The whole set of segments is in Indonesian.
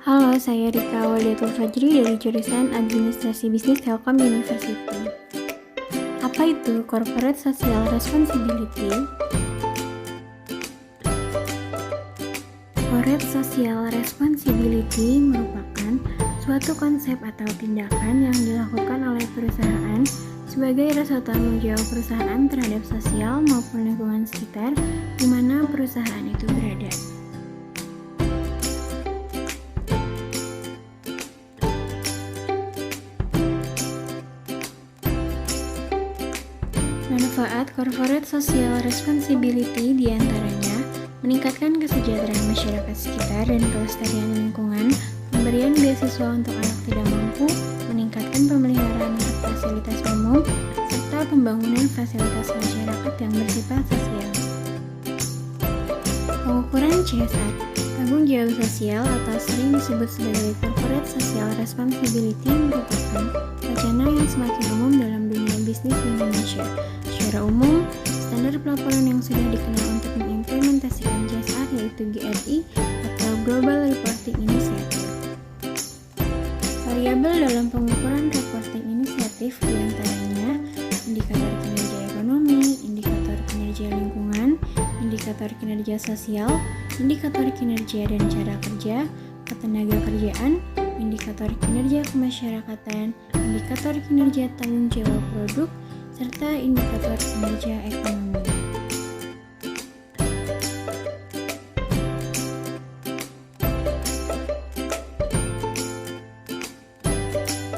Halo, saya Rika Wadiatul Fajri dari jurusan Administrasi Bisnis Telkom University. Apa itu Corporate Social Responsibility? Corporate Social Responsibility merupakan suatu konsep atau tindakan yang dilakukan oleh perusahaan sebagai rasa tanggung jawab perusahaan terhadap sosial maupun lingkungan sekitar di mana perusahaan itu berada. Manfaat Corporate Social Responsibility diantaranya meningkatkan kesejahteraan masyarakat sekitar dan kelestarian lingkungan, pemberian beasiswa untuk anak tidak mampu, meningkatkan pemeliharaan fasilitas umum, serta pembangunan fasilitas masyarakat yang bersifat sosial. Pengukuran CSR, tanggung jawab sosial atau sering disebut sebagai Corporate Social Responsibility merupakan wacana yang semakin umum dalam dunia bisnis di Indonesia. Secara umum, standar pelaporan yang sudah dikenal untuk mengimplementasikan CSR yaitu GRI atau Global Reporting Initiative. Variabel dalam pengukuran reporting inisiatif diantaranya indikator kinerja ekonomi, indikator kinerja lingkungan, indikator kinerja sosial, indikator kinerja dan cara kerja, ketenaga kerjaan, indikator kinerja kemasyarakatan, indikator kinerja tanggung jawab produk, serta indikator kinerja ekonomi.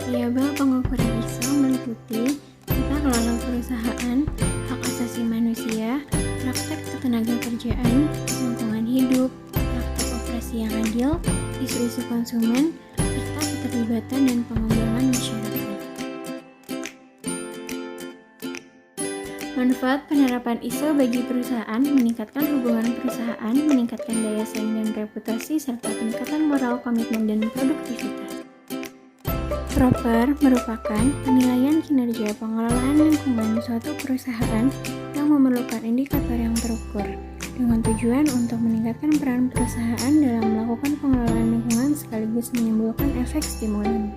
Variabel pengukuran ISO meliputi tata kelola perusahaan, hak asasi manusia, praktek ketenaga kerjaan, lingkungan hidup, praktek operasi yang adil, isu-isu konsumen, serta keterlibatan dan pengembangan masyarakat. Manfaat penerapan ISO bagi perusahaan meningkatkan hubungan perusahaan, meningkatkan daya saing dan reputasi, serta peningkatan moral, komitmen, dan produktivitas. Proper merupakan penilaian kinerja pengelolaan lingkungan suatu perusahaan yang memerlukan indikator yang terukur, dengan tujuan untuk meningkatkan peran perusahaan dalam melakukan pengelolaan lingkungan sekaligus menimbulkan efek stimulan.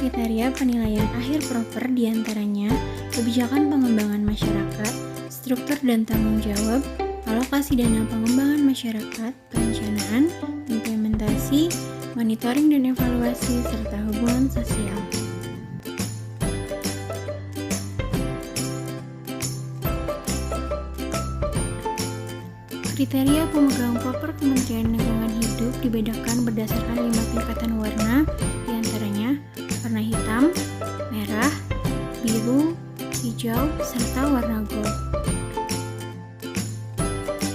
Kriteria penilaian akhir proper diantaranya kebijakan pengembangan masyarakat, struktur dan tanggung jawab, alokasi dana pengembangan masyarakat, perencanaan, implementasi, monitoring dan evaluasi, serta hubungan sosial. Kriteria pemegang proper Kementerian Lingkungan Hidup dibedakan berdasarkan 5 tingkatan warna, diantaranya warna hitam, merah, biru, hijau, serta warna gold.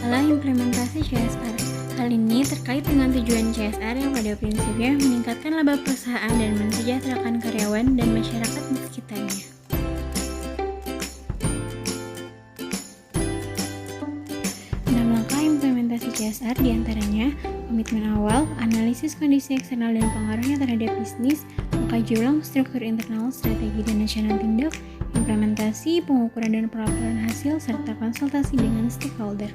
Adalah implementasi CSR. Hal ini terkait dengan tujuan CSR yang pada prinsipnya meningkatkan laba perusahaan dan mensejahterakan karyawan dan masyarakat di sekitarnya. Implementasi CSR diantaranya komitmen awal, analisis kondisi eksternal dan pengaruhnya terhadap bisnis, mengkaji ulang struktur internal, strategi dan nasional tindak, implementasi, pengukuran dan pelaporan hasil, serta konsultasi dengan stakeholder.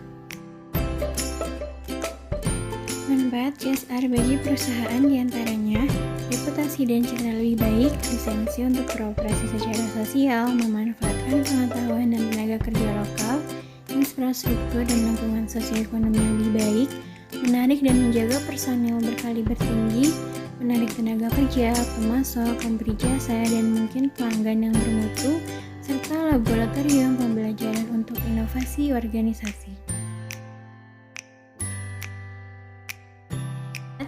Manfaat CSR bagi perusahaan diantaranya reputasi dan citra lebih baik, lisensi untuk beroperasi secara sosial, memanfaatkan pengetahuan dan tenaga kerja lokal, infrastruktur dan lingkungan sosioekonomi yang lebih baik, menarik dan menjaga personil berkaliber tinggi, menarik tenaga kerja, pemasok, pemberi jasa, dan mungkin pelanggan yang bermutu, serta laboratorium pembelajaran untuk inovasi organisasi.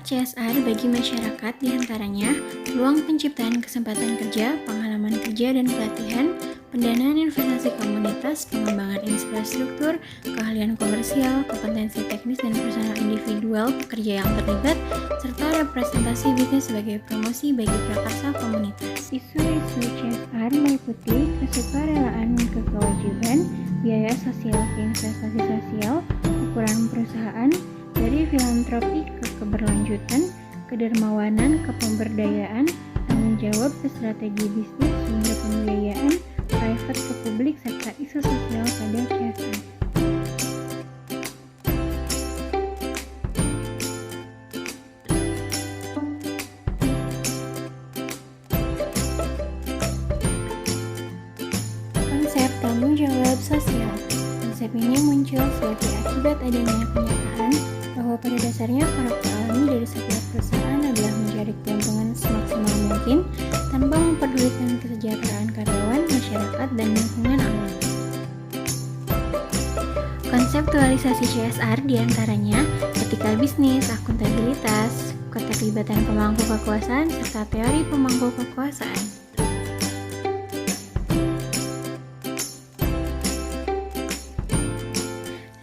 CSR bagi masyarakat diantaranya peluang penciptaan kesempatan kerja, pengalaman kerja dan pelatihan, pendanaan investasi komunitas, pengembangan infrastruktur, keahlian komersial, kompetensi teknis dan personal individual pekerja yang terlibat, serta representasi bisnis sebagai promosi bagi prakarsa komunitas. Isu-isu CSR meliputi kesukarelaan ke kewajiban, biaya sosial ke investasi sosial, ukuran perusahaan, dari filantropi ke keberlanjutan, kedermawanan ke pemberdayaan, tanggung jawab ke strategi bisnis, sumber pembiayaan, private ke publik, serta isu sosial pada CSR. bertanggung jawab sosial. Konsep ini muncul sebagai akibat adanya kenyataan bahwa pada dasarnya karakter alami dari setiap perusahaan adalah mencari keuntungan semaksimal mungkin tanpa mempedulikan kesejahteraan karyawan, masyarakat, dan lingkungan alam. Konseptualisasi CSR diantaranya etika bisnis, akuntabilitas, keterlibatan pemangku kekuasaan, serta teori pemangku kekuasaan.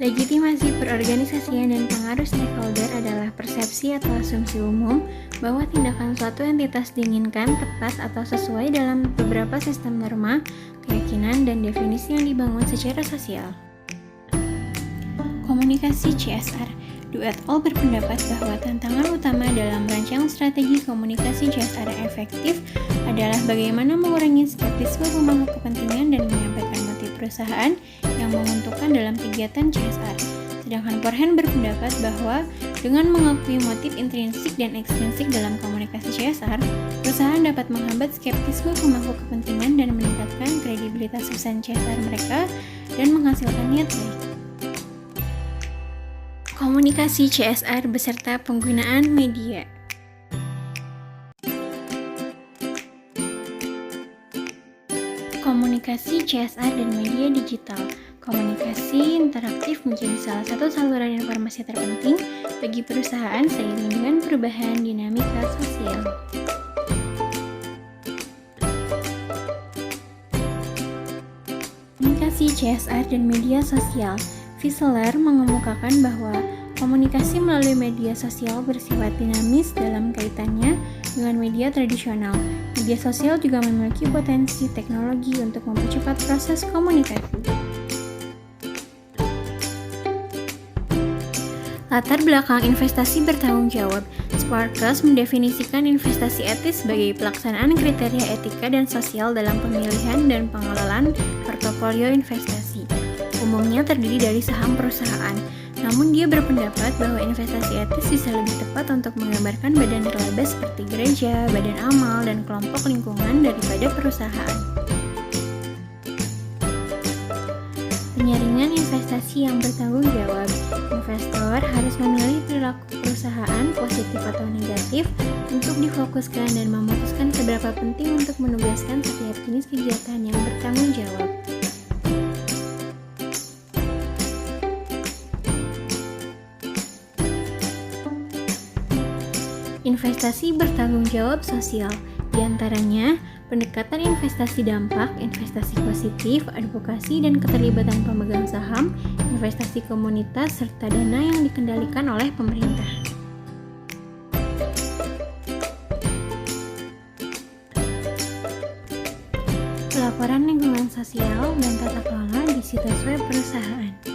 Legitimasi perorganisasian dan pengaruh stakeholder adalah persepsi atau asumsi umum bahwa tindakan suatu entitas diinginkan tepat atau sesuai dalam beberapa sistem norma, keyakinan, dan definisi yang dibangun secara sosial. Komunikasi CSR. Du et al. Berpendapat bahwa tantangan utama dalam merancang strategi komunikasi CSR yang efektif adalah bagaimana mengurangi skeptisme pemangku kepentingan dan menyampaikan motif perusahaan yang menguntungkan dalam kegiatan CSR. Sedangkan Forhen berpendapat bahwa dengan mengakui motif intrinsik dan ekstrinsik dalam komunikasi CSR, perusahaan dapat menghambat skeptisme pemangku kepentingan dan meningkatkan kredibilitas pesan CSR mereka dan menghasilkan niat baik. Komunikasi CSR beserta penggunaan media. Komunikasi CSR dan media digital. Komunikasi interaktif menjadi salah satu saluran informasi terpenting bagi perusahaan seiring dengan perubahan dinamika sosial. Komunikasi CSR dan media sosial. Wieseler mengemukakan bahwa komunikasi melalui media sosial bersifat dinamis dalam kaitannya dengan media tradisional. Media sosial juga memiliki potensi teknologi untuk mempercepat proses komunikasi. Latar belakang investasi bertanggung jawab. Sparkus mendefinisikan investasi etis sebagai pelaksanaan kriteria etika dan sosial dalam pemilihan dan pengelolaan portofolio investasi. Umumnya terdiri dari saham perusahaan, namun dia berpendapat bahwa investasi etis bisa lebih tepat untuk menggambarkan badan terlaba seperti gereja, badan amal, dan kelompok lingkungan daripada perusahaan. Penyaringan investasi yang bertanggung jawab. Investor harus memilih perilaku perusahaan positif atau negatif untuk difokuskan dan memutuskan seberapa penting untuk menugaskan setiap jenis kegiatan yang bertanggung jawab. Investasi bertanggung jawab sosial, diantaranya pendekatan investasi dampak, investasi positif, advokasi dan keterlibatan pemegang saham, investasi komunitas, serta dana yang dikendalikan oleh pemerintah. Pelaporan lingkungan sosial dan tata kelola di situs web perusahaan.